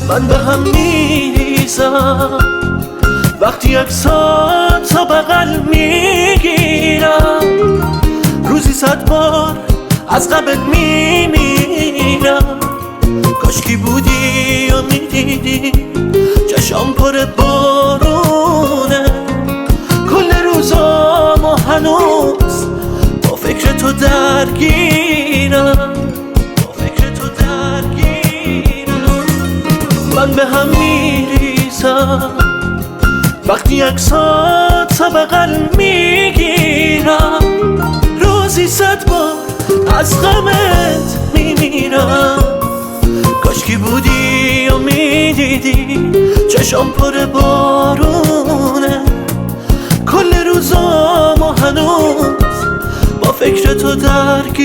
من به هم میریزم وقتی عکساتو بغل میگیرم، روزی 100 بار از قبل میمیرم. کاشکی بودی و میدیدی چشام پر بارونه، کل روزامو هنوز با فکر تو درگیرم. من به هم میریزم وقتی عکساتو بغل میگیرم، روزی 100 بار از غمت میمیرم. کاشکی بودی و میدیدی چشام پر بارونه، کل روزامو هنوز با فکر تو درگیرم.